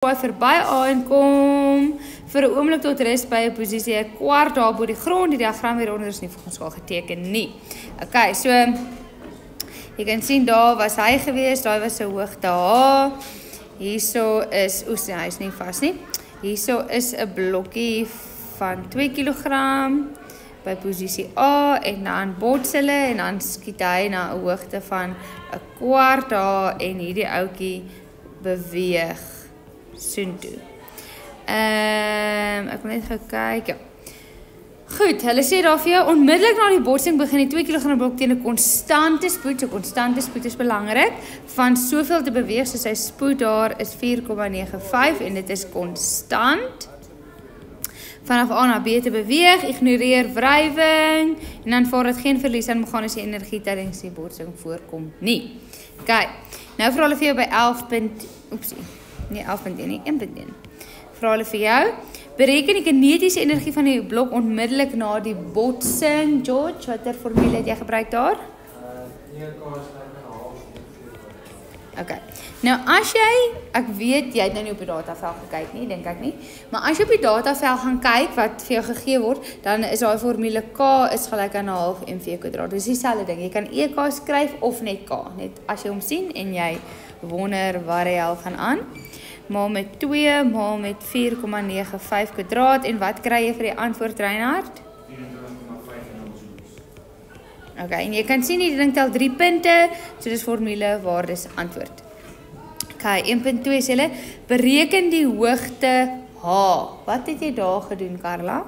Hy verby aankom vir 'n oomblik tot rus by 'n posisie 'n kwart daar bo die grond. Die diagram hieronder is nie volgens skaal geteken nie. Okay, so jy kan sien daar was hy gewees, daai was sy hoogte H. Hierso is hy is nie vas nie. Hierso is 'n blokkie van 2 kg by posisie A en dan bots hulle en dan skiet hy na 'n hoogte van 'n kwart H en hierdie ouetjie beweeg soontoe. Ek wil net gou kyk. Ja. Goed, hulle sê daar vir jou onmiddellik na die botsing begin die 2 kg blok teen 'n konstante spoed. So konstante spoed is belangrik. Van soveel te beweeg, so sy spoed daar is 4,95 en dit is konstant. Vanaf A na B te beweeg, ignoreer wrywing en dan vaar dit geen verlies aan meganiese energie tydens die botsing voorkom nie. OK. Nou vra hulle vir jou by 11. Nee, 11.1 nie, 1.1. Vra hulle vir jou, bereken die kinetiese energie van die blok onmiddellik na die botsing. George, watter formule het jy gebruik daar? OK. Nou as jy, ek weet jy het nou nie op die datavel gekyk nie, dink ek nie, maar as jy op die datavel gaan kyk wat vir jou gegee word, dan is daai formule K is gelyk aan 1/2 mv². Dis dieselfde ding. Jy kan EK skryf of net K, net as jy hom sien en jy wonder waar hy al gaan aan. Maal met 2, maal met 4,95² en wat kry jy vir die antwoord, Reinhard? 24,5 OK, en jy kan sien die ding tel 3 punte, so dis formule waar dis antwoord. OK, 1.2 sê hulle, bereken die hoogte H. Wat het jy daar gedoen, Carla?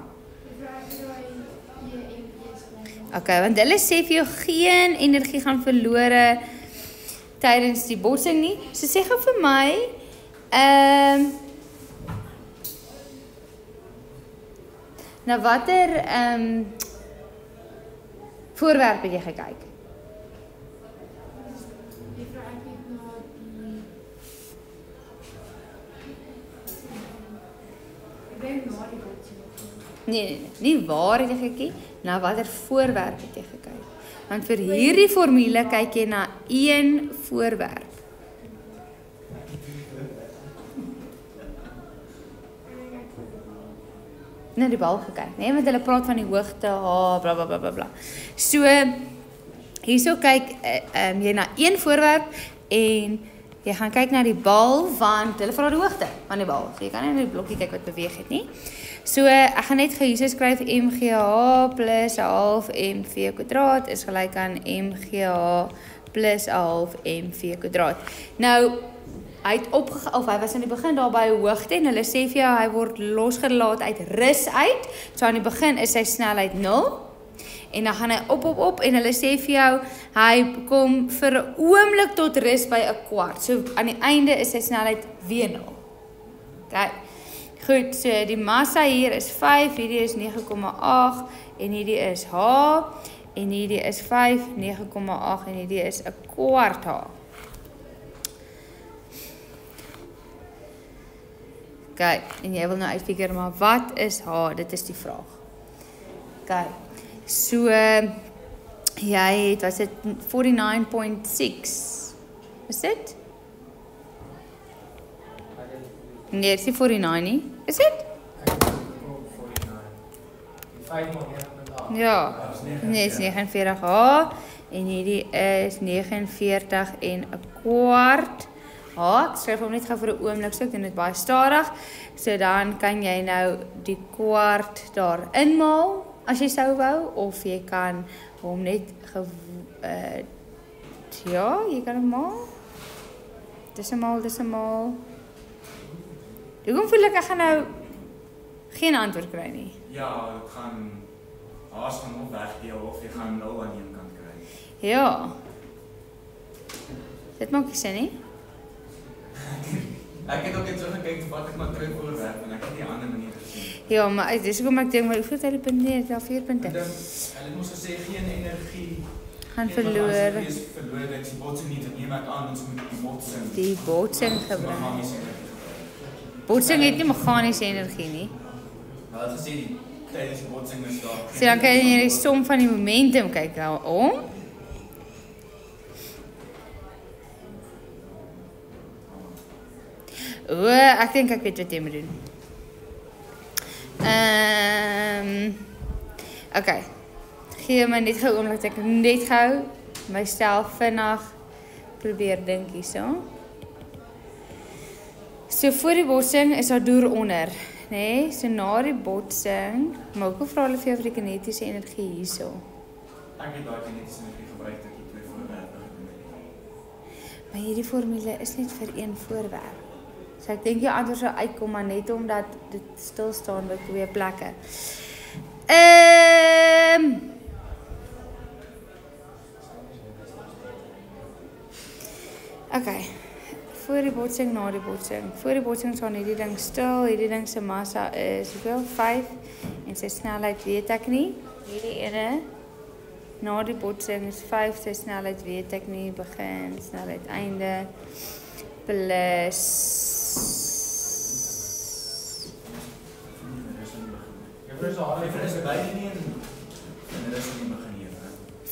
OK, want hulle sê vir jou geen energie gaan verlore tydens die botsing nie. So sê gou vir my, na watter voorwerp het jy gekyk? Nee, nie waar het jy gekyk, na watter voorwerp het jy gekyk? Want vir hierdie formule kyk jy na een voorwerp. Na die bal gekyk, nee, want hulle praat van die hoogte, bla bla bla bla bla. So, hierso kyk jy na een voorwerp en jy gaan kyk na die bal, want hulle vra die hoogte van die bal. So jy kan nie na die blokkie kyk wat beweeg het nie. So, ek gaan net hierso skryf mgh plus 1/2 mv² is gelyk aan mgh plus 1/2 mv². Nou, hy was aan die begin daar by 'n hoogte en hulle sê vir jou hy word losgelaat uit rus uit. So aan die begin is sy snelheid 0 en dan gaan hy op en hulle sê vir jou hy kom vir 'n oomblik tot rus by 'n kwart. So aan die einde is sy snelheid weer 0. OK. Goed, so die massa hier is 5, hierdie is 9,8 en hierdie is H en hierdie is 5, 9,8 en hierdie is 'n kwart H. Kyk, en jy wil nou uitfigure maar wat is H? Dit is die vraag. Kyk, so jy het, was dit 49.6? Is dit? Nee, dit is nie 49 nie. Is dit? Ja, nee, dit is 49 H en hierdie is 49 en 'n kwart. Ek skryf hom net gou vir 'n oomblik, so ek doen dit baie stadig. So dan kan jy nou die kwart daar inmaal as jy sou wou of jy kan hom net ja, jy kan hom maal. Dis 'n maal. Hoekom voel ek gaan nou geen antwoord kry nie? Ja, ek gaan haas van hom wegdeel of jy gaan 0 aan een kant kry. Ja. Dit maak nie sin nie. Ek het ook net so gekyk wat ek maar kry voorwerp en ek het nie 'n ander manier gesien. Ja, maar dis hoekom ek dink maar hoeveel het hy punte nie, daar 4 punte. Hulle moes gesê geen energie gaan verloor. Dis verloor dat die botsing nie te neem aan ons moet die botsing gebruik. Botsing het nie meganiese energie nie. Maar as jy sê tydens die botsing is daar. So dan kan jy die som van die momentum kyk om. Ek dink ek weet wat jy moet doen. Okay. Gee my net gou oomblik ek net gou myself vinnig probeer dink hierso. So voor die botsing is daar deur onder, né? So na die botsing, maar ek wil vra hulle vir jou vir die kinetiese energie hierso. Ek het daai kinetiese energie gebruik dat ek 2 voorwerpe gedoen het. Maar hierdie formule is net vir een voorwerp. So ek dink jou antwoord sou uitkom, maar net omdat dit stil staan by 2 plekke. Okay. Voor die botsing, na die botsing. Voor die botsing staan hierdie ding stil. Hierdie ding se massa is hoeveel? 5 en sy snelheid weet ek nie. Hierdie ene na die botsing is 5, sy snelheid weet ek nie. Begin, snelheid einde plus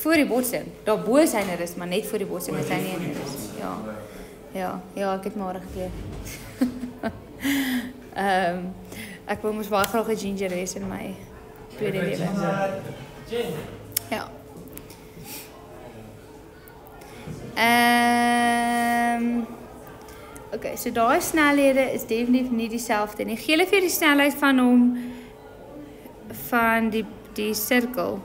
voor die botsing. Daarbo is hy nerus, maar net voor die botsing is hy nie nerus. Ja, ek het maar gekleed. Ek wil mos baie graag 'n ginger wees in my tweede lewe. Ja. Okay, so daai snelhede is definitief nie dieselfde nie. Gee hulle vir die snelheid van hom van die sirkel.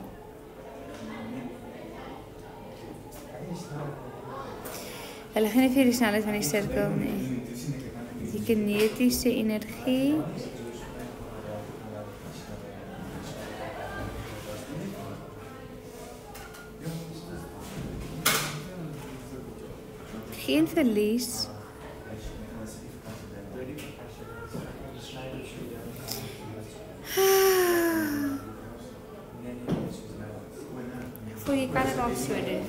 Hulle gaan nie vir die snelheid van die sirkel nie. Die kinetiese energie. Geen verlies. Voel jy kan dit ook so doen.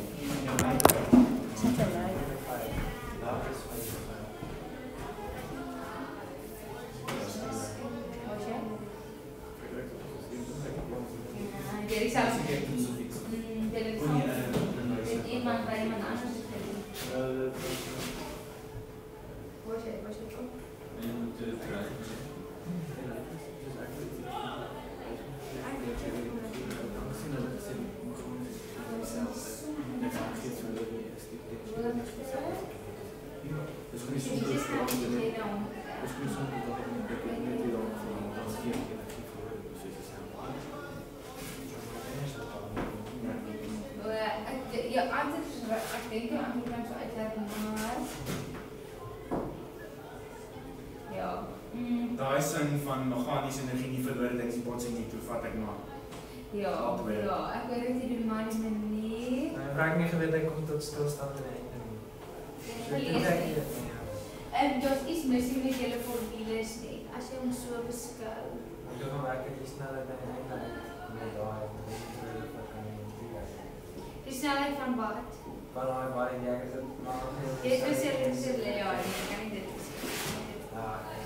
Daai sin van meganiese energie nie verloor het die botsing nie, toe vat ek maar. Ja, ek weet dit die manier. Ek raak nie geweet ek kom tot stilstand en einde nie. Daar is missing met julle formules net, as jy hom so beskou. Ek gaan werk die snelheid en einde met daai die snelheid van wat? Van daai waar jy het maar nog nie. Dit is ja, ek kan nie dit sê.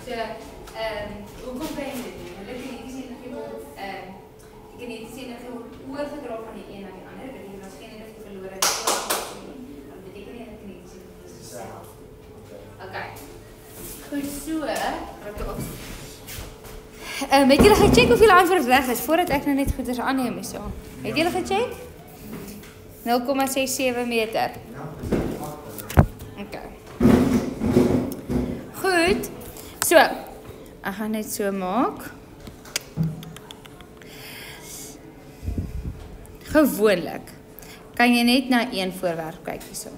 So, hoekom kan jy dit doen? Hulle kinetiese energie word oorgedra van die een na die ander. Dit beteken as geen energie verloor het, dan beteken nie dat kinetiese energie is dieselfde. Okay. Goed so, het julle gecheck hoeveel antwoord reg is voordat ek nou net goeders aanneem hierso? Het julle gecheck? 0,67 meter. Okay. Goed. So, ek gaan net so maak. Gewoonlik kan jy net na een voorwerp kyk hierso.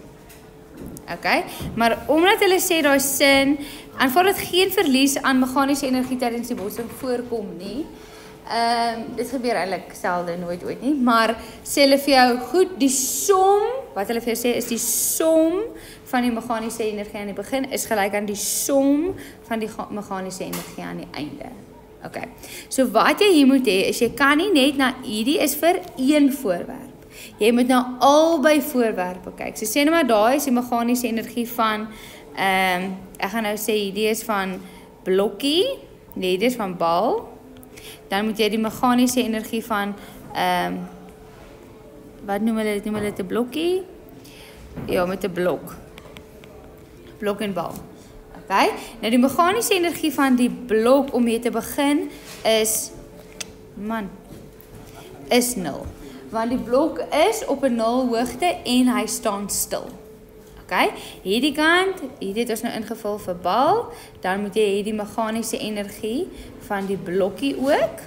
Okay? Maar omdat hulle sê daai sin aanvaar dit geen verlies aan meganiese energie tydens die botsing voorkom nie. Dit gebeur eintlik selde, nooit ooit nie, maar sê hulle vir jou goed, die som, wat hulle vir jou sê is die som van die meganiese energie aan die begin is gelyk aan die som van die meganiese energie aan die einde. Okay. So wat jy hier moet hê is jy kan nie net na hierdie is vir een voorwerp. Jy moet na albei voorwerpe kyk. So sê nou maar daai is die meganiese energie van ek gaan nou sê hierdie is van blokkie, nee, hierdie is van bal. Dan moet jy die meganiese energie van wat noem hulle dit? Noem hulle dit 'n blokkie? Ja, met 'n blok. Blok en bal. Okay? Nou die meganiese energie van die blok om mee te begin is 0. Want die blok is op 'n 0 hoogte en hy staan stil. Okay? Hierdie kant, hier het ons nou ingevul vir bal, dan moet jy hierdie meganiese energie van die blokkie ook.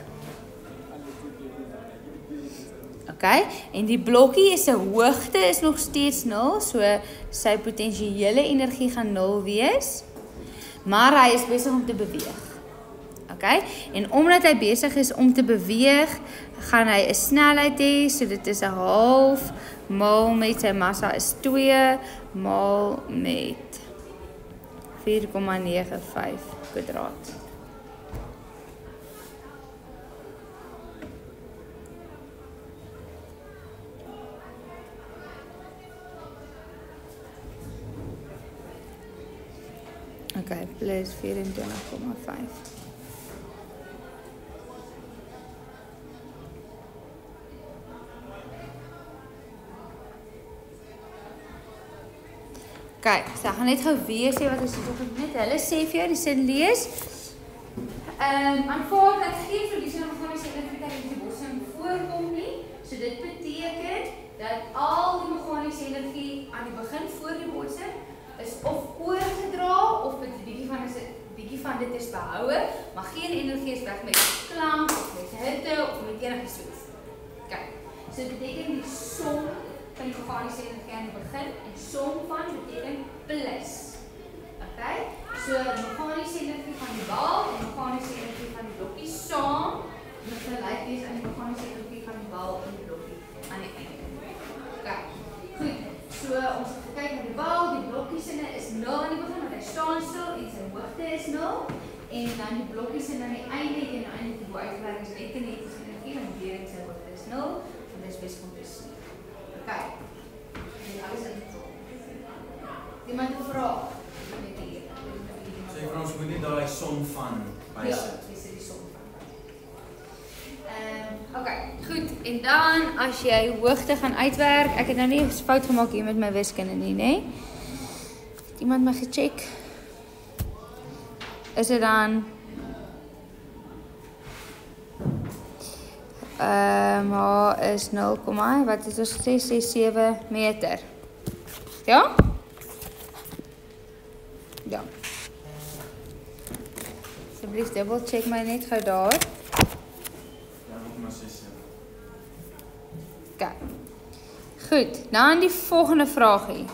Okay? En die blokkie is 'n hoogte is nog steeds 0, so sy potensiële energie gaan 0 wees. Maar hy is besig om te beweeg. Okay? En omdat hy besig is om te beweeg, gaan hy 'n snelheid hê, so dit is 'n half maal met sy massa is 2 maal met 4,95 kwadraat. Okay, plus 24,5. Okay, so ek gaan net gou weer sê wat ons het net. Hulle sê vir jou, die sin lees. Aanvaar dat geen verlies aan meganiese energie in die bossing voorkom nie. So dit beteken dat al die meganiese energie aan die begin voor die bossing is of oorgedra of 'n bietjie van dit is behoue, maar geen energie is weg met klank of met hitte of met enige soets. Kyk, so dit beteken die som van die meganiese energie aan die begin en som van beteken plus. Okay? So die meganiese energie van die bal en die meganiese energie van die blokkie saam moet gelyk wees aan die meganiese energie van die bal en die blokkie aan die einde. Okay. Goed. So ons het gekyk na die bal, die blokkiesine is 0 aan die begin, want hy staan stil en sy hoogte is 0. En dan die blokkiesine aan die einde en eintlik die uitwerking is net kinetiese energie, want weer sy hoogte is 0 en dit is besig om te sien. Okay. En alles in die tol. Iemand het 'n vraag met hier. So vir ons moet nie daai som van bysit. Ja, dis die som van. Okay, goed. En dan as jy hoogte gaan uitwerk, ek het nou nie 'n fout gemaak hier met my wiskunde nie, nê? Het iemand my gecheck? Is dit dan H is 0, wat is ons 667 meter. Ja? Ja. Asseblief dubbel check my net gou daar. Okay. Goed, dan die volgende vraagie.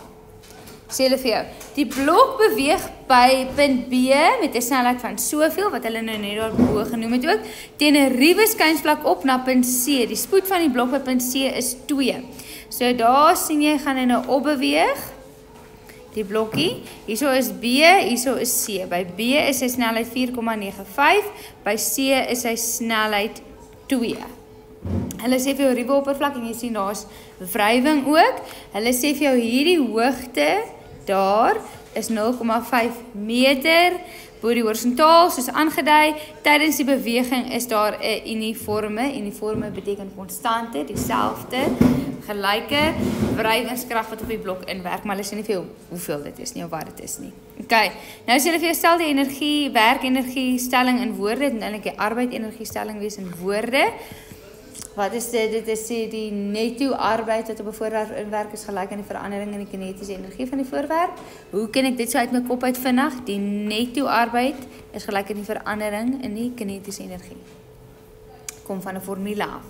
Sê hulle vir jou, die blok beweeg by punt B met 'n snelheid van soveel, wat hulle nou net daarbo genoem het ook, teen 'n ruwe skynsvlak op na punt C. Die spoed van die blok by punt C is 2. So daar sien jy, gaan hy nou opbeweeg, die blokkie. Hierso is B, hierso is C. By B is sy snelheid 4,95, by C is sy snelheid 2. Hulle sê vir jou ruwe oppervlak en jy sien daar's wrywing ook. Hulle sê vir jou hierdie hoogte daar is 0,5 meter bo die horisontaal soos aangedui. Tydens die beweging is daar 'n uniforme. Uniforme beteken konstante, dieselfde, gelyke wrywingskrag wat op die blok inwerk, maar hulle sê nie vir jou hoeveel dit is nie of wat dit is nie. Okay, nou sê hulle vir jou stel die energie, werkenergie stelling in woorde, dit moet eintlik die arbeidenergie stelling wees in woorde. Wat is dit? Dit is die netto arbeid wat op 'n voorwerp inwerk is gelyk aan die verandering in die kinetiese energie van die voorwerp. Hoe kan ek dit so uit my kop uit vinnig? Die netto arbeid is gelyk aan die verandering in die kinetiese energie. Kom van 'n formule af.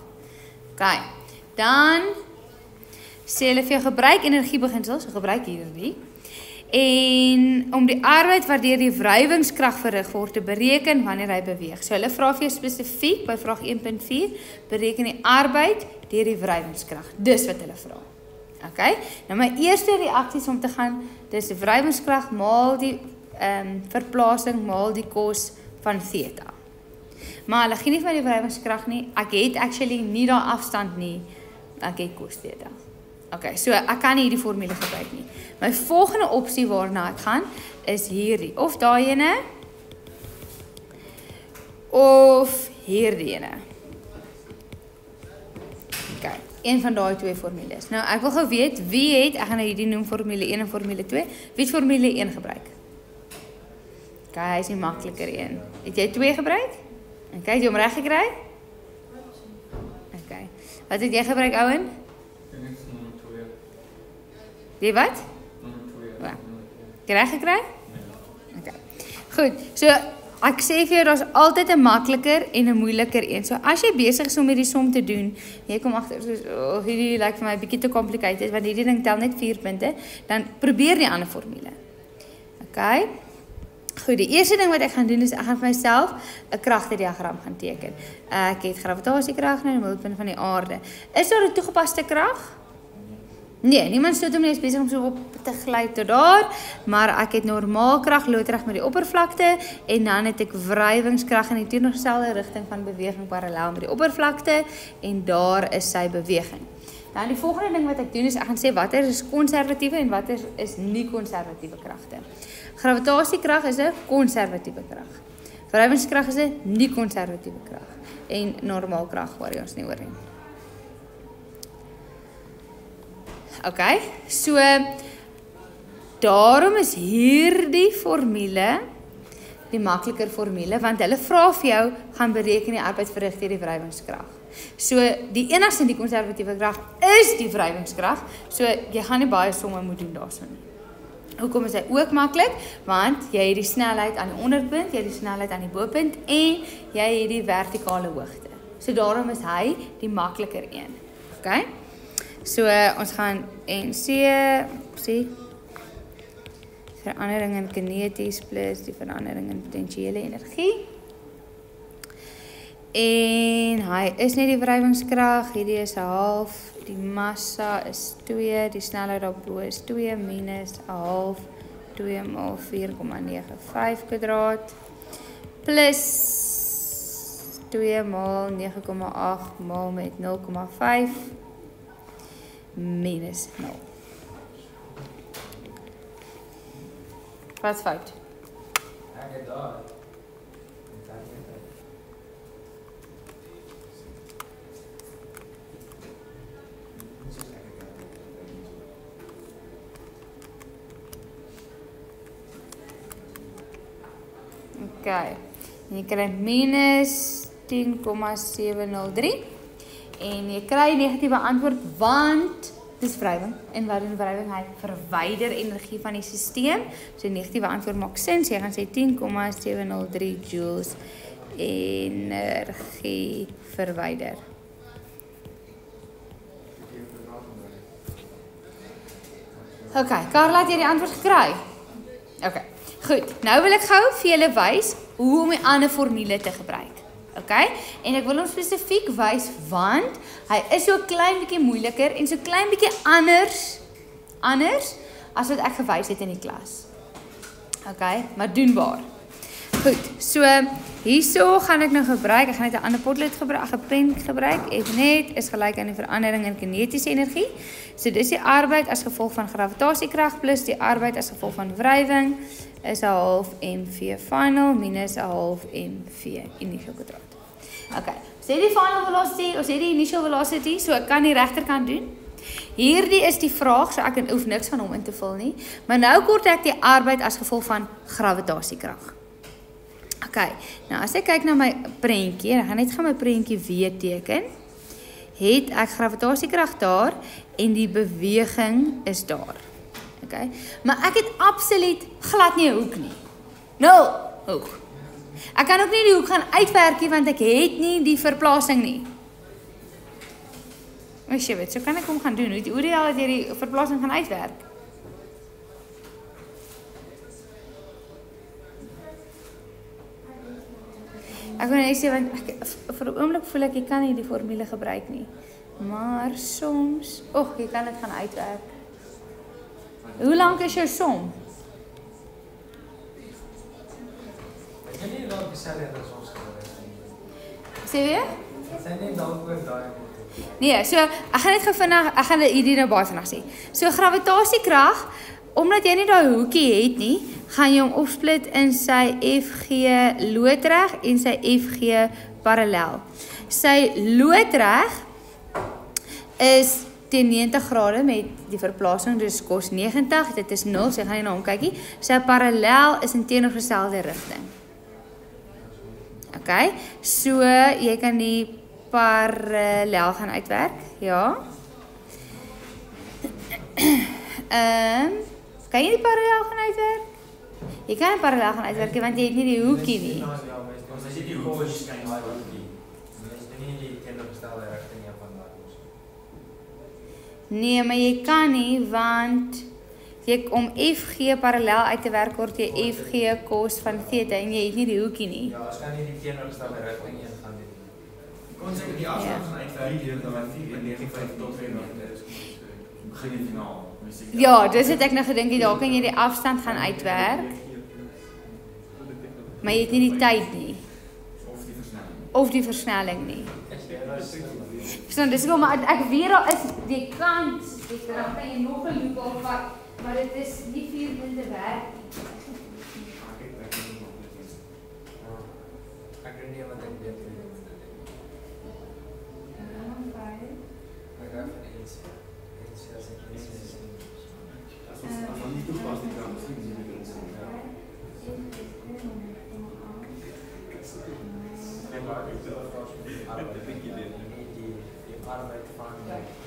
Okay. Dan sê hulle vir jou gebruik energiebeginsels, so gebruik hierdie. En om die arbeid waardeur die wrywingskrag verrig word te bereken wanneer hy beweeg. So hulle vra vir jou spesifiek by vraag 1.4, bereken die arbeid deur die wrywingskrag. Dis wat hulle vra. Okay? Nou my eerste reaksies om te gaan, dis die wrywingskrag maal die verplasing maal die kos van theta. Maar hulle gee nie van die wrywingskrag nie. Ek het actually nie daai afstand nie. Ek het kos theta. Okay, so ek kan nie hierdie formule gebruik nie. My volgende opsie waarna ek gaan is hierdie, of daai ene of hierdie ene. Okay, een van daai twee formules. Nou ek wil gou weet wie het, ek gaan nou hierdie noem formule 1 en formule 2. Wie het formule 1 gebruik? Okay, hy is die makliker een. Het jy 2 gebruik? Okay, het jy hom reg gekry? Okay. Wat het jy gebruik, Owen? Jy wat? Ja. Het jy reg gekry? Okay. Goed, so ek sê vir jou, daar's altyd 'n makliker en 'n moeiliker een. So as jy besig is om hierdie som te doen, jy kom agter soos hierdie lyk vir my 'n bietjie te complicated, want hierdie ding tel net 4 punte, dan probeer die ander formule. Okay? Goed, die eerste ding wat ek gaan doen is ek gaan vir myself 'n kragtediagram gaan teken. Ek het gravitasiekrag nou, die middelpunt van die aarde. Is daar 'n toegepaste krag? Nee, niemand stoot hom nie, is besig om so op te gly tot daar, maar ek het normaalkrag, loodreg met die oppervlakte, en dan het ek wrywingskrag in die teenoorgestelde rigting van beweging parallel met die oppervlakte, en daar is sy beweging. Nou die volgende ding wat ek doen is, ek gaan sê watter is konservatiewe en watter is nie konservatiewe kragte. Gravitasiekrag is 'n konservatiewe krag. Wrywingskrag is 'n nie konservatiewe krag. En normaalkrag waar ons nie oor nie. Okay, so daarom is hierdie formule die makliker formule, want hulle vra vir jou gaan bereken die arbeid verrig deur die wrywingskrag. So die enigste die konservatiewe krag is die wrywingskrag, so jy gaan nie baie somme moet doen daarso nie. Hoekom is hy ook maklik? Want jy het die snelheid aan die onderpunt, jy het die snelheid aan die bopunt en jy het die vertikale hoogte. So daarom is hy die makliker een. Okay? So ons gaan sê verandering in kineties plus die verandering in potentiële energie. En hy is net die wrywingskrag, hierdie is 'n half, die massa is 2, die snelheid daarbo is 2 minus 'n half, 2 maal 4,95 kwadraat plus 2 maal 9,8 maal met 0,5 minus 0. Wat is fout? Ek het daar. Okay, en jy kry minus 10,703 en jy kry negatiewe antwoord want dis wrywing en wat doen wrywing? Hy verwyder energie van die stelsel. So negatiewe antwoord maak sin. So jy gaan sê 10,703 joules energie verwyder. Okay, Karla, het jy die antwoord gekry? Okay. Goed, nou wil ek gou vir julle wys hoe om die ander formule te gebruik. Okay? En ek wil hom spesifiek wys want hy is so klein bietjie moeiliker en so klein bietjie anders as wat ek gewys het in die klas. Okay, maar doenbaar. Goed, so hierso gaan ek nou gebruik, ek gaan net 'n ander potlood gebruik, 'n pen gebruik. F net is gelyk aan die verandering in kinetiese energie. So dis die arbeid as gevolg van gravitasiekrag plus die arbeid as gevolg van wrywing is 'n half mv final minus 'n half mv initial kwadraat. Okay, so die final velocity, ons het die initial velocity, so ek kan die regterkant doen. Hierdie is die vraag, so ek hoef niks van hom in te vul nie. Maar nou kort ek die arbeid as gevolg van gravitasiekrag. Okay, nou as ek kyk na my prentjie, ek gaan net my prentjie weer teken, het ek gravitasiekrag daar en die beweging is daar. Okay, maar ek het absoluut glad nie 'n hoek nie. 0 hoek. Ek kan ook nie die hoek gaan uitwerk nie want ek het nie die verplasing nie. O, shit, so kan ek hom gaan doen. Hoe die hel het jy die verplasing gaan uitwerk? Ek wil net sê want vir 'n oomblik voel ek kan nie die formule gebruik nie. Maar soms, jy kan dit gaan uitwerk. Hoe lank is jou som? Ek weet nie dalk dieselfde as ons gebruik nie. Sê weer? Sy net dalk oor daai. Nee, so ek gaan net gou vinnig, ek gaan hierdie nou baie vinnig sê. So gravitasiekrag, omdat jy nie daai hoekie het nie, gaan jy hom opsplit in sy FG loodreg en sy FG parallel. Sy loodreg is teen 90 grade met die verplasing, dus kos 90, dit is 0, so jy gaan nie na hom kyk nie. Sy parallel is in teenoorgestelde rigting. Okay, so jy kan die parallel gaan uitwerk, ja. Kan jy die parallel gaan uitwerk? Jy kan die parallel gaan uitwerk, want jy het nie die hoekie nie. Ons as jy die hoekie skyn maar die nie die teenoorgestelde rigting van daai kos. Nee, maar jy kan nie, want om FG parallel uit te werk word jy FG kos van theta en jy het nie die hoekie nie. Ja, as kan nie die teenoorgestelde rigting gaan doen. kon sy die afstand gaan uitwerk hier dan 4.95 tot 2 meter is. Begin die finaal. Ja, dis het ek nou gedink, daar kan jy die afstand gaan uitwerk. Maar jy het nie die tyd nie. Of die versnelling nie. Verstaan, dis kom, maar ek weet daar is die kans, dan kan jy nog 'n loop opvat, maar dit is nie 4 minute werk nie. Ek weet nie wat ek weet nie.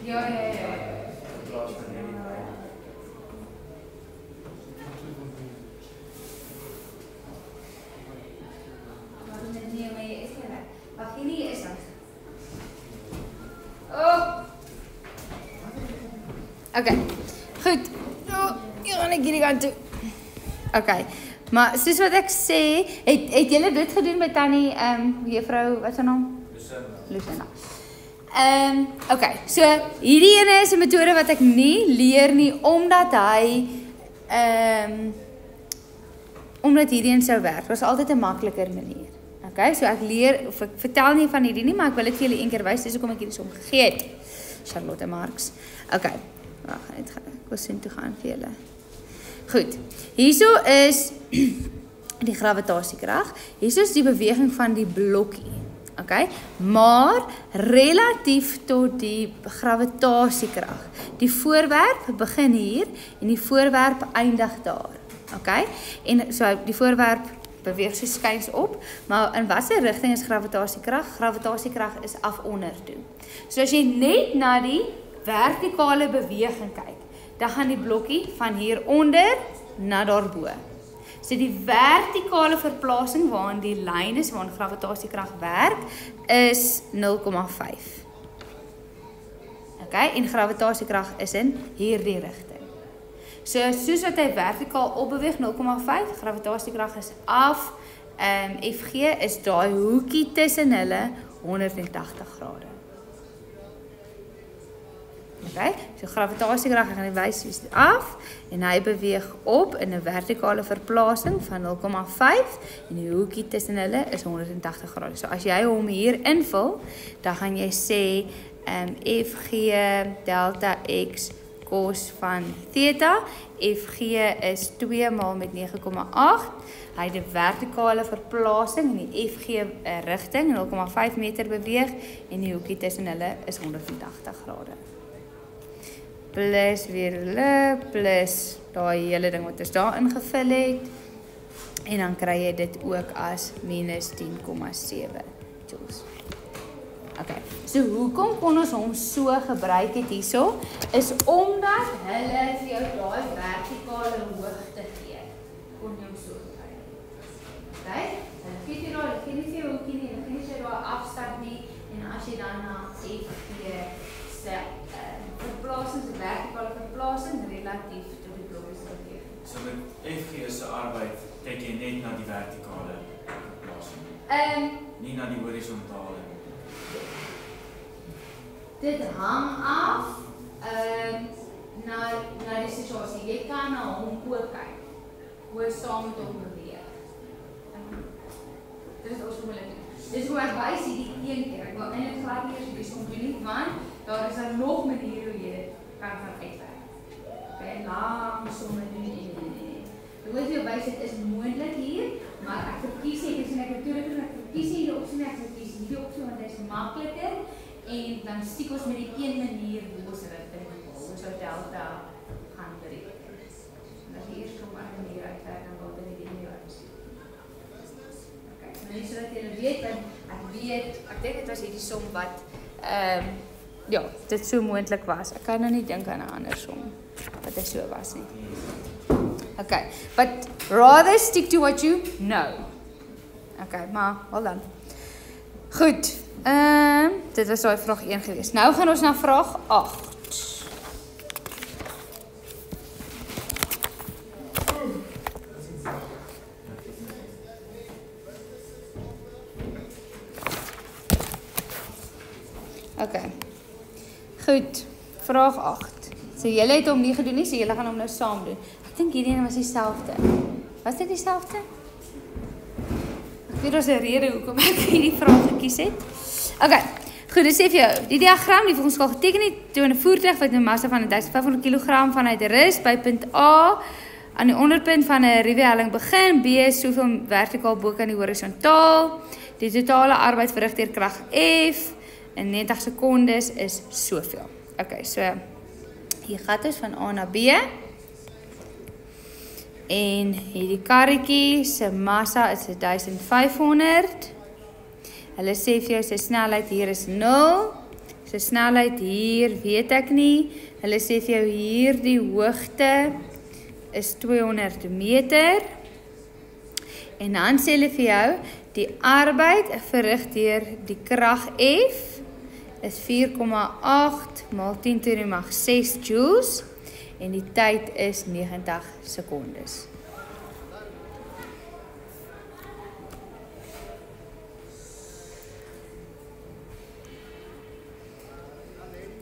Ja. Nee, maar jy is nie reg. Wag, hier is ons. Oh. Okay. Goed. Hier gaan ek hierdie kant toe. Okay. Maar soos wat ek sê, het julle dit gedoen met tannie juffrou, wat is haar naam? Lucinda. Okay, so hierdie ene is 'n metode wat ek nie leer nie omdat hy omdat hierdie een sou werk. Dit was altyd 'n makliker manier. Okay, so ek leer of ek vertel nie van hierdie nie, maar ek wil dit vir julle een keer wys, dis hoekom ek hierdie som gegee het. Charlotte Marx. Okay. Wag, net gaan ek wil sien toe gaan vir julle. Goed. Hierso is die gravitasiekrag. Hierso is die beweging van die blokkie. Okay? Maar relatief tot die gravitasiekrag. Die voorwerp begin hier en die voorwerp eindig daar. Okay? En so die voorwerp beweeg so skuins op, maar in watter rigting is gravitasiekrag? Gravitasiekrag is af onder toe. So as jy net na die vertikale beweging kyk, dan gaan die blokkie van hier onder na daarbo. So die vertikale verplasing waarin die lyn is waarin gravitasiekrag werk is 0,5. Okay, en gravitasiekrag is in hierdie rigting. So soos wat hy vertikaal opbeweeg 0,5, gravitasiekrag is af. FG is daai hoekie tussen hulle 180 grade. Okay, so gravitasiekrag gaan wys soos af en hy beweeg op in 'n vertikale verplasing van 0,5 en die hoekie tussen hulle is 180 grade. So as jy hom hier invul, dan gaan jy sê FG delta x cos van theta. FG is 2 maal met 9,8. Hy het 'n vertikale verplasing in die FG rigting 0,5 meter beweeg en die hoekie tussen hulle is 180 grade. Plus weer hulle, plus daai hele ding wat ons daar ingevul het. En dan kry jy dit ook as minus 10,7 joules. Okay, so hoekom kon ons hom so gebruik het hierso, is omdat hulle vir jou daai vertikale hoogte gee. Kon jy hom so gebruik. Okay, dan gee jy daai, gee nie vir jou hoekie nie, gee nie daai afstand nie, en as jy dan na FG se verplasing, die vertikale verplasing relatief tot die blokkies beweging. So met FG se arbeid kyk jy net na die vertikale verplasing. Nie na die horisontale. Dit hang af na die situasie. Jy kan na hom ook kyk. Hoe saam met hom beweeg. Dit is ook so moeilik. Dis hoe ek wys hierdie een keer. Ek wil eintlik glad nie eers die som doen nie, want daar is nog maniere hoe jy dit kan gaan uitwerk. Okay, lang somme doen en. Ek wil jou wys dit is moontlik hier, maar ek verkies nie, ek het toe ek verkies nie die opsie nie, ek verkies hierdie opsie want dit is makliker en dan stiek ons met die een manier boos rigting die bal. Ons sou delta gaan bereken. En as jy eers op 'n manier uitwerk, dan word dit die nie wat ons doen. Okay, maar net sodat julle weet, want ek dink dit was hierdie som wat ja, dit so moontlik was. Ek kan nou nie dink aan 'n ander som wat dit so was nie. Okay, but rather stick to what you know. Okay, maar well done. Goed. Dit was daai vraag 1 gewees. Nou gaan ons na vraag 8. Okay. Goed. Vraag 8. So julle het hom nie gedoen nie, so julle gaan hom nou saam doen. Ek dink hierdie een was dieselfde. Was dit dieselfde? Ek weet daar's 'n rede hoekom ek hierdie vraag gekies het. Okay. Goed, dis sê vir jou. Die diagram die volgens geteken het toon 'n voertuig wat 'n massa van 1500 kg vanuit rus by punt A aan die onderpunt van 'n rivierhelling begin. B is soveel vertikaal bo kan die horisontaal. Die totale arbeid verrig deur krag F in 90 sekondes is soveel. Okay, so hier gat is van A na B. En hierdie karretjie se massa is 1500. Hulle sê vir jou sy snelheid hier is 0. Sy snelheid hier weet ek nie. Hulle sê vir jou hier die hoogte is 200 meter. En dan sê hulle vir jou die arbeid verrig deur die krag F is 4,8 maal 10 to die mag 6 joules en die tyd is 90 sekondes.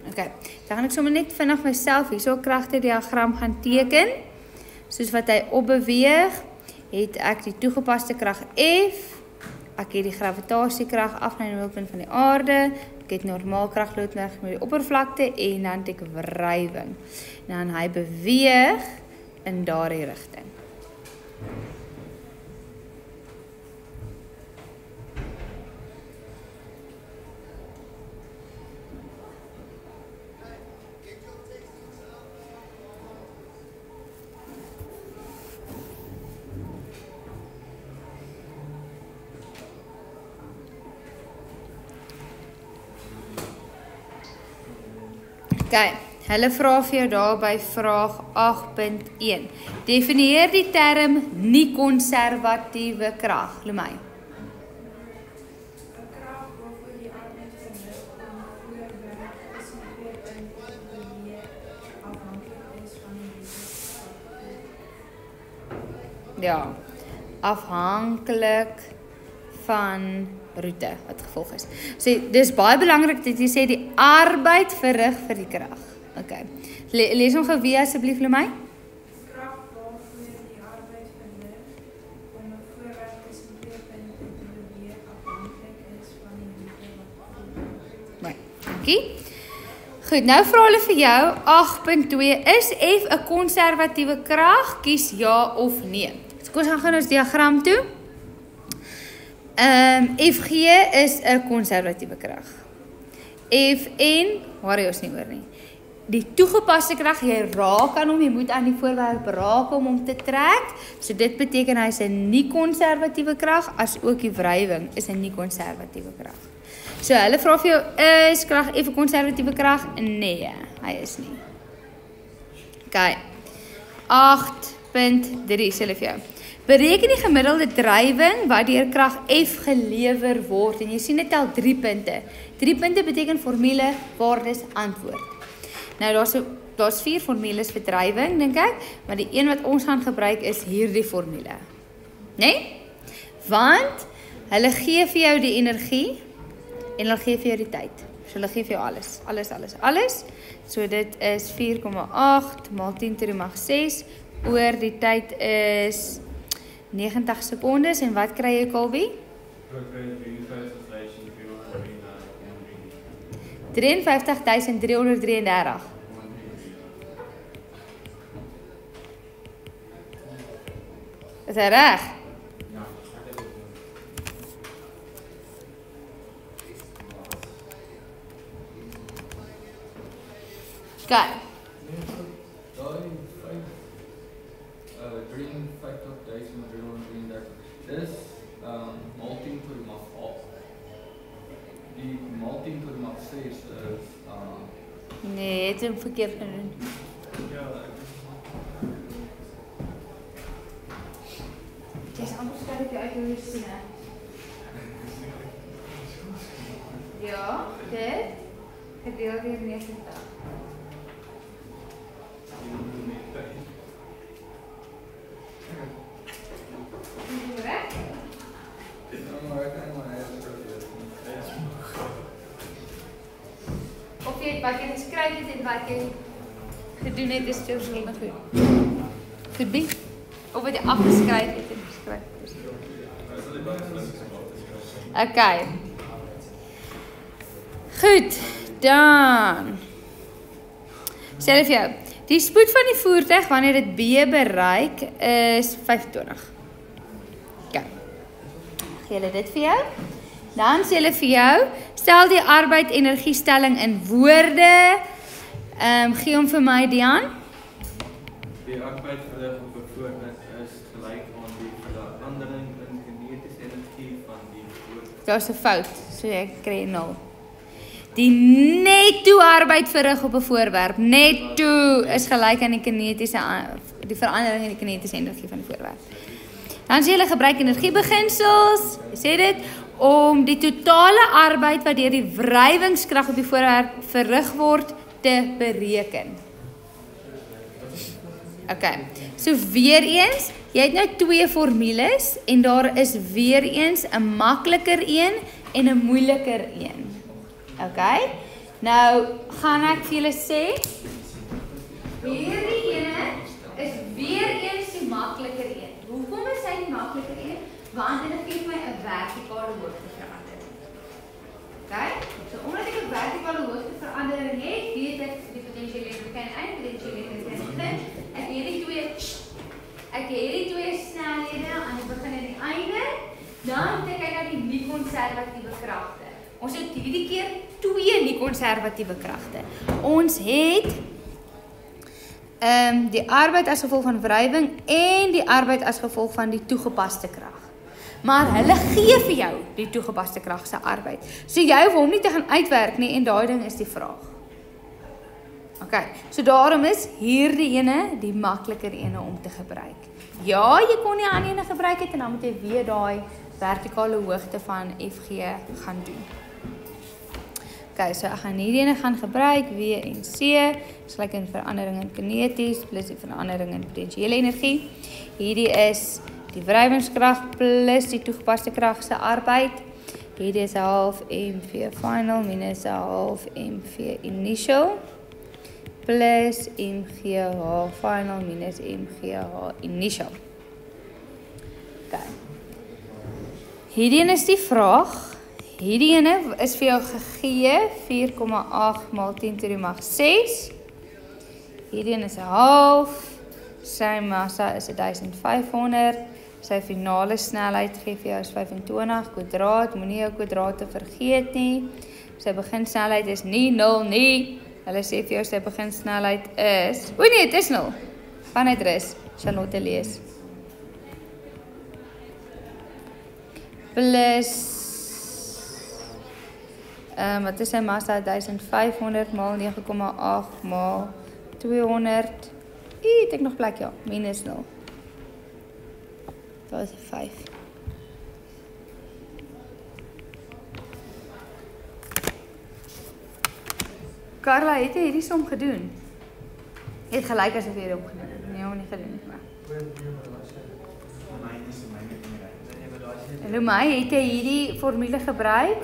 Okay, dan gaan ek sommer net vinnig myself hierso 'n kragtediagram gaan teken. Soos wat hy opbeweeg, het ek die toegepaste krag F. Ek het die gravitasiekrag af na die middelpunt van die aarde. Ek het normaal kraglood met die oppervlakte en dan het ek wrywing. En dan hy beweeg in daardie rigting. Okay, hulle vra vir jou daar by vraag 8.1. Definieer die term nie konservatiewe krag, Lumay. 'n krag waarvoor die arbeid verrig voorwerk is afhanklik is van die Ja, afhanklik van roete wat gevolg is. So dis baie belangrik dat jy sê die arbeid verrig vir die krag. Okay. Lees hom gou weer asseblief vir my. krag waarvoor die arbeid verrig om 'n voorwerp tussen twee punte te beweeg afhanklik is van die roete wat Nee, dankie. Goed, nou vra hulle vir jou 8.2 is F 'n konservatiewe krag? Kies ja of nee. So kom ons gaan na ons diagram toe. Fg is 'n konservatiewe krag. Fn, waar jy ons nie oor nie. Die toegepaste krag, jy raak aan hom, jy moet aan die voorwerp raak om hom te trek. So dit beteken hy is 'n nie konservatiewe krag, as ook die wrywing is 'n nie konservatiewe krag. So hulle vra vir jou, is krag F 'n konservatiewe krag? Nee, hy is nie. Okay. 8.3 sê hulle vir jou. Bereken die gemiddelde drywing wat deur krag F gelewer word. En jy sien dit tel 3 punte. 3 punte beteken formule, waardes, antwoord. Nou daar's 4 formules vir drywing, dink ek, maar die een wat ons gaan gebruik is hierdie formule. Nee? Want hulle gee vir jou die energie en hulle gee vir jou die tyd. So hulle gee vir jou alles. So dit is 4,8 maal 10 to die mag 6 oor die tyd is 90 sekondes en wat kry jy, Colby? 53.333. Is hy reg? Okay. Green factor of days in drill and green that this malting to the maf op. Die malting to the maf 6 is Nee, het hem verkeerd gedoen. ja, Jy is amper skryf jy uit hoe sien. Ja, dit gedeel deur 90. Of jy wat jy geskryf het en wat jy gedoen het is verskillend goed. Verbied. Of wat jy afgeskryf het en geskryf het. Okay. Goed, dan stel vir jou, die spoed van die voertuig wanneer dit B bereik is 25. Okay. Gee hulle dit vir jou. Dan sê hulle vir jou, stel die arbeid energiestelling in woorde. Gee hom vir my, Dian. die arbeid verrig op 'n voorwerp is gelyk aan die verandering in kinetiese energie van die voorwerp. Daar's 'n fout, so ek kry 0. Die netto arbeid verrig op 'n voorwerp, netto is gelyk aan die verandering in die kinetiese energie van die voorwerp. Dan sê hulle gebruik energiebeginsels, sê dit, om die totale arbeid wat deur die wrywingskrag op die voorwerp verrig word te bereken. Okay, so weer eens, jy het nou 2 formules en daar is weer eens 'n makliker een en 'n moeiliker een. Okay, nou gaan ek vir julle sê, hierdie ene is weer eens die makliker een. Hoekom is hy die makliker een? Want dit gee my 'n vertikale hoogteverandering. Okay, so omdat ek 'n vertikale hoogteverandering het, weet ek die potensiële energie en eindpotentiële energie begin. Ek het hierdie twee snelhede aan die begin en die einde. Dan moet ek kyk na die nie-konservatiewe kragte. Ons het hierdie keer 2 nie-konservatiewe kragte. Ons het die arbeid as gevolg van wrywing en die arbeid as gevolg van die toegepaste krag. Maar hulle gee vir jou die toegepaste krag se arbeid. So jy hoef hom nie te gaan uitwerk nie en daai ding is die vraag. Okay, so daarom is hierdie ene die makliker ene om te gebruik. Ja, jy kon nie aan ene gebruik het en dan moet jy weer daai vertikale hoogte van FG gaan doen. Okay, so ek gaan hierdie ene gaan gebruik, W en C, is gelyk aan verandering in kineties plus die verandering in potentiële energie. Hierdie is die wrywingskrag plus die toegepaste krag se arbeid. Hierdie is 1/2 mV final minus 1/2 mV initial plus mGh final minus mGh initial. Okay. Hierdie ene is die vraag. Hierdie ene is vir jou gegee 4,8 maal 10 to die mag 6. Hierdie ene is 1/2. Sy massa is 1500. Sy finale snelheid gee vir jou is 25 kwadraat. Moenie jou kwadrate vergeet nie. Sy beginsnelheid is nie 0 nie. Hulle sê vir jou sy beginsnelheid is... O nee, dit is 0. Vanuit rus. Charlotte lees. Plus... wat is sy massa? 1500 maal 9,8 maal 200. Het ek nog plek? Ja, minus 0. Dat is 5. Carla, het jy hierdie som gedoen? Jy het gelyk asof jy dit opgedoen het. Nee, hom nie gedoen nie. Hallo my, het jy hierdie formule gebruik?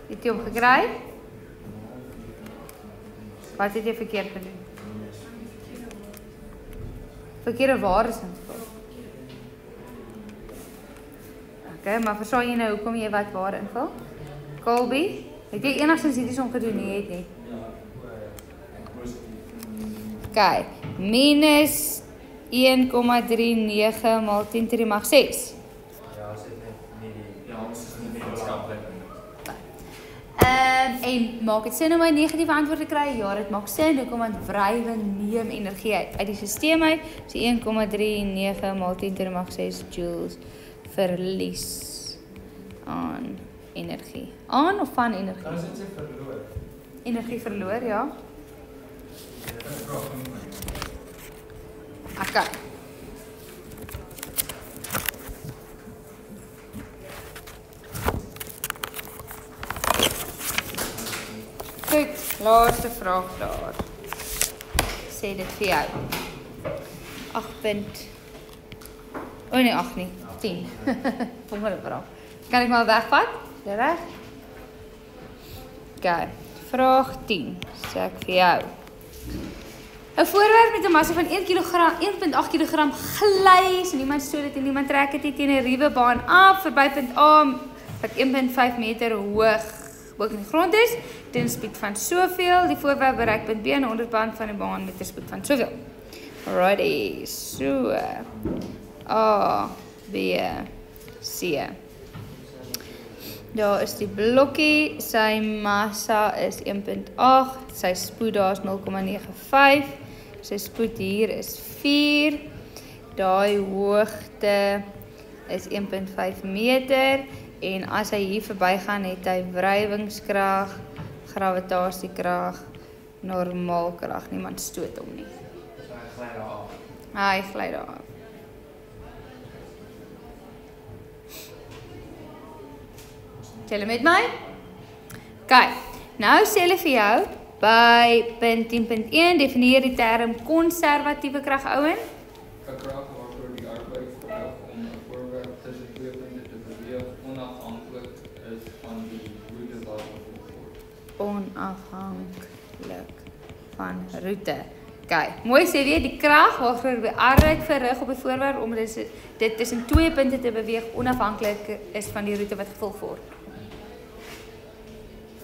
Het jy hom gekry? Wat het jy verkeerd gedoen? Verkeerde waardes invul. Okay, maar verstaan jy nou hoekom jy wat waar invul? Colby, het jy enigstens hierdie som gedoen? Nee, het nie. Okay, minus 1,39 maal 10 to die mag 6. Ja, ons het nie wetenskaplik. En maak dit sin om 'n negatiewe antwoord te kry? Ja, dit maak sin hoekom want wrywing neem energie uit die stelsel uit. So 1,39 maal 10 to the mag 6 joules verlies aan energie. Aan of van energie? Dan is dit se verloor. Energie verloor, ja. Okay. Goed, laaste vraag daar. Sê dit vir jou. 8 punt. O nee, 8 nie. 10. Volgende vraag. Kan ek maar wegvat? Is reg? Okay. Vraag 10. Sê ek vir jou. 'n voorwerp met 'n massa van 1,8 kg gly, so niemand stoot dit en niemand trek dit teen 'n ruwe baan af verby punt A wat 1,5 meter hoog bo in die grond is, teen 'n spoed van soveel. Die voorwerp bereik punt B aan die onderkant van die baan met 'n spoed van soveel. Alrighty, so A, B, C. Daar is die blokkie, sy massa is 1,8, sy spoed daar is 0,95, sy spoed hier is 4, daai hoogte is 1,5 meter, en as hy hier verby gaan, het hy wrywingskrag, gravitasiekrag, normaalkrag, niemand stoot hom nie. So hy gly daar af. Hy gly daar af. Sê hulle met my? Kyk, nou sê hulle vir jou, by punt 10.1 definieer die term konservatiewe krag, ouens. 'n krag waarvoor die arbeid verrig om 'n voorwerp tussen twee punte te beweeg onafhanklik is van die roete waarop dit word. Onafhanklik van roete. Kyk, mooi sê weer, die krag waarvoor die arbeid verrig op 'n voorwerp om dit tussen twee punte te beweeg onafhanklik is van die roete wat gevolg word.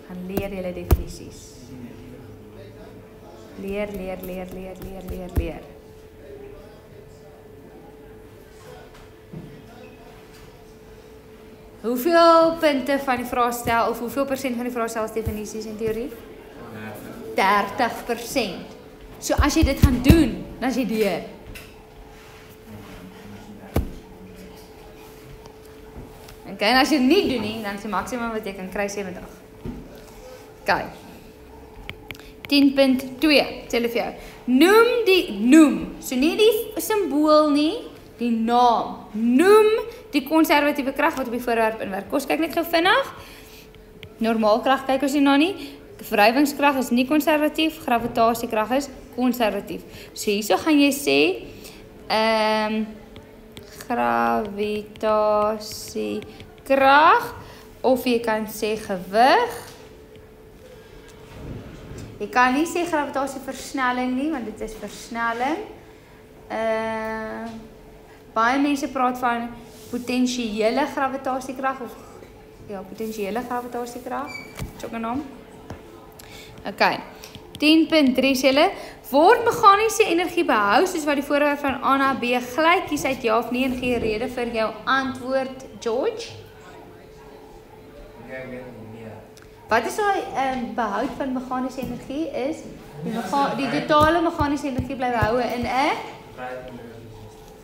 Gaan leer julle definisies. Leer. Hoeveel punte van die vraestel of hoeveel persent van die vraestel is definisies en teorie? 30%. So as jy dit gaan doen, dan is jy deur. Okay, en as jy dit nie doen nie, dan is die maksimum wat jy kan kry 70. Okay. 10.2, sê hulle vir jou. Noem, so nie die simbool nie, die naam. Noem die konservatiewe krag wat op die voorwerp inwerk. Kom ons kyk net gou vinnig. Normaalkrag kyk ons nie na nie. Wrywingskrag is nie konservatief, gravitasiekrag is konservatief. So hierso gaan jy sê gravitasiekrag of jy kan sê gewig. Jy kan nie sê gravitasieversnelling nie, want dit is versnelling. Baie mense praat van potensiële gravitasiekrag of ja, potensiële gravitasiekrag. Wat 'n naam? Okay. 10.3 sê hulle, word meganiese energie behou soos wat die voorwerp van A na B gly? Kies uit ja of nee en gee rede vir jou antwoord, George. Ja, ek weet nie. Wat is daai behoud van meganiese energie is die totale meganiese energie bly behoue in 'n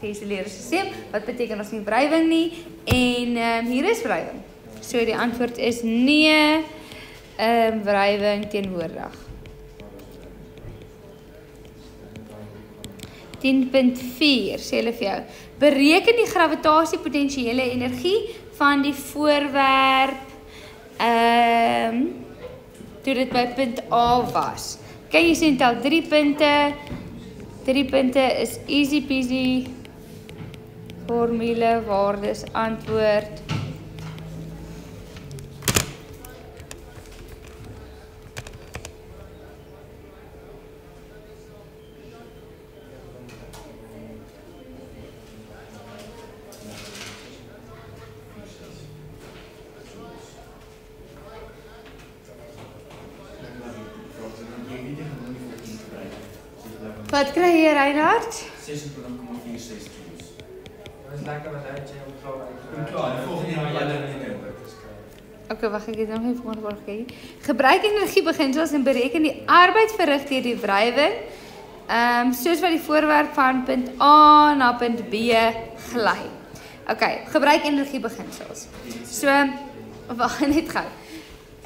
geïsoleerde stelsel. Wat beteken ons nie wrywing nie en hier is wrywing. So die antwoord is nee, wrywing teenwoordig. 10.4 sê hulle vir jou. Bereken die gravitasiepotensiële energie van die voorwerp toe dit by punt A was. Kan jy sien tel 3 punte. 3 punte is easy peasy. Formule, waardes, antwoord. Wat kry jy, Reinhard? 26,46 kilos. Dit is lekker wat hy het jy om klaar uit. Klaar, die volgende jaar julle dit is klaar. Okay, wag, ek het nog nie volgende vraag gekyk. Gebruik energiebeginsels en bereken die arbeid verrig deur die wrywing, soos wat die voorwerp van punt A na punt B gly. Okay, gebruik energiebeginsels. So, wag net gou.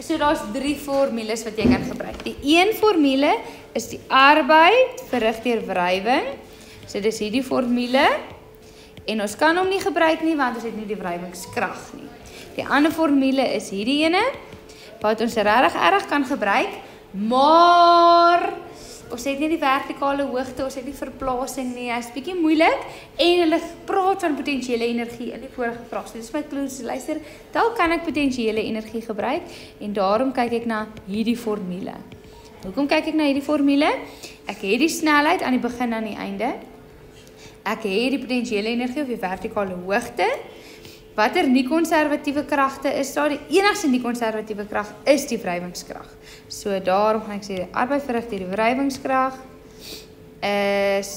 So daar's 3 formules wat jy kan gebruik. Die een formule is die arbeid verrig deur wrywing. So dis hierdie formule. En ons kan hom nie gebruik nie want ons het nie die wrywingskrag nie. Die ander formule is hierdie ene wat ons regtig erg kan gebruik, maar ons het nie die vertikale hoogte, ons het nie verplasing nie. Hy's bietjie moeilik en hulle praat van potensiële energie in die vorige vraag. So dis my klou, so luister, dalk kan ek potensiële energie gebruik en daarom kyk ek na hierdie formule. Hoekom kyk ek na hierdie formule? Ek het die snelheid aan die begin en aan die einde. Ek het die potensiële energie of die vertikale hoogte. Watter nie-konservatiewe kragte is daar? Die enigste nie-konservatiewe krag is die wrywingskrag. So daarom gaan ek sê die arbeid verrig deur die wrywingskrag is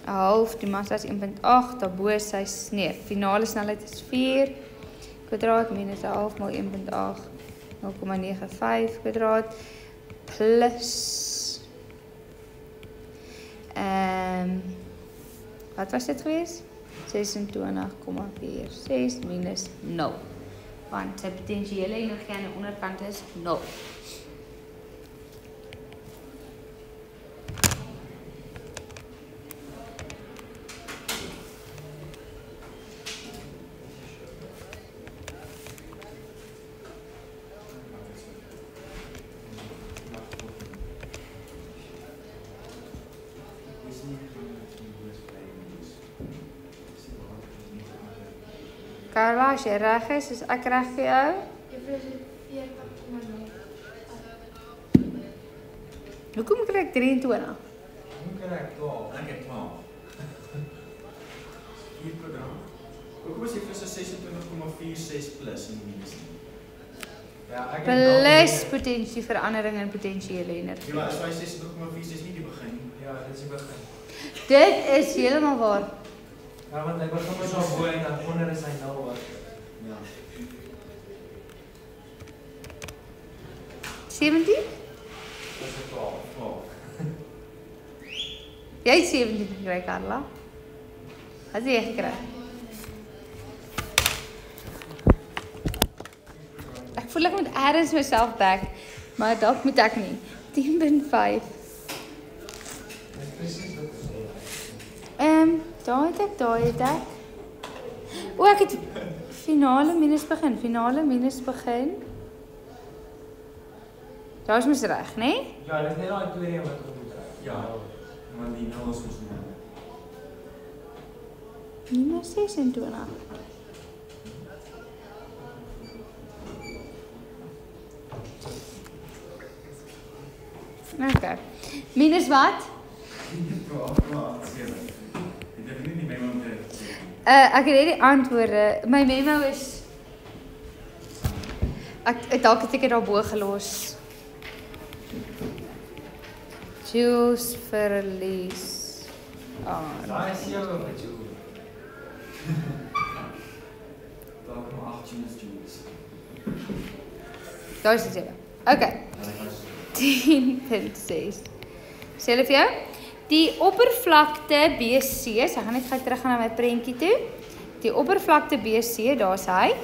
1/2, die massa is 1.8, daarbo is sy finale snelheid is 4 kwadraat minus 1/2 maal 1.8, 0,95 kwadraat plus wat was dit gewees? 26,46 minus 0. Want sy potensiële energie aan die onderkant is 0. Carla, as jy reg is ek reg vir jou? Hoekom kry ek 23? Hoe kry ek 12? Ek het 12. 4 kwadraat. Hoekom is jy vir so 26,46 plus en minus nie? Ja, ek het Plus potensieverandering en potensiële energie. Ja, as hy 26,46 nie die begin nie. Ja, dit is die begin. Dit is heeltemal waar. Ja, want hy begin met so bo en dan onder is hy 0 wat. Ja. 17? Dis 12. 12. Jy het 17 gekry, Carla. Wat het jy gekry? Ek voel ek moet ergens myself back, maar dalk moet ek nie. 10.5. Dis presies wat ek sê. Daai het ek. O, ek het finale minus begin. Daar is mos reg, né? Ja, dit is net daai tweede wat ek moet kry. Ja, want die 0 is ons nou. Minus 26. Okay. Minus wat? 12,87. Ek het nie memo om te sê. Ek het die antwoorde. My memo is dalk het ek dit daarbo gelos. Joules verlies. Daai is jou wat jy hoor. 12,8 joules. Daar is dit. Okay. 10.6. Sê hulle vir jou? Die oppervlakte BC, so ek gaan net gou terug gaan na my prentjie toe. Die oppervlakte BC, daar's hy,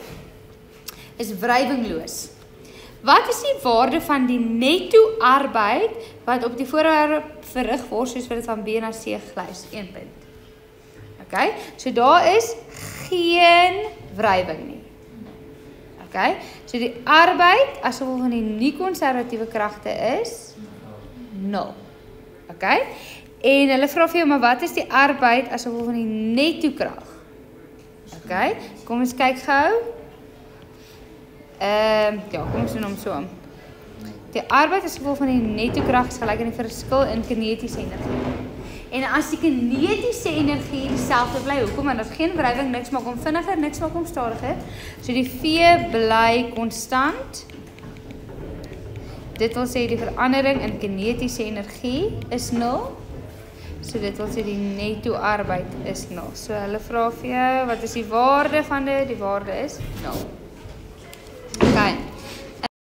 is wrywingloos. Wat is die waarde van die netto arbeid wat op die voorwerp verrig word soos wat dit van B na C glys? 1 punt. Okay? So daar is geen wrywing nie. Okay? So die arbeid as gevolg van die nie-konservatiewe kragte is 0. Okay? En hulle vra vir jou, maar wat is die arbeid as gevolg van die netto krag? Okay? Kom ons kyk gou. Ja, kom ons doen hom so. Die arbeid as gevolg van die netto krag is gelyk aan die verskil in kinetiese energie. En as die kinetiese energie dieselfde bly, hoekom? Want as geen wrywing, niks maak hom vinniger, niks maak hom stadiger. So die V bly konstant. Dit wil sê die verandering in kinetiese energie is 0. So dit wil sê die netto arbeid is 0. So hulle vra vir jou, wat is die waarde van dit? Die waarde is 0. Okay.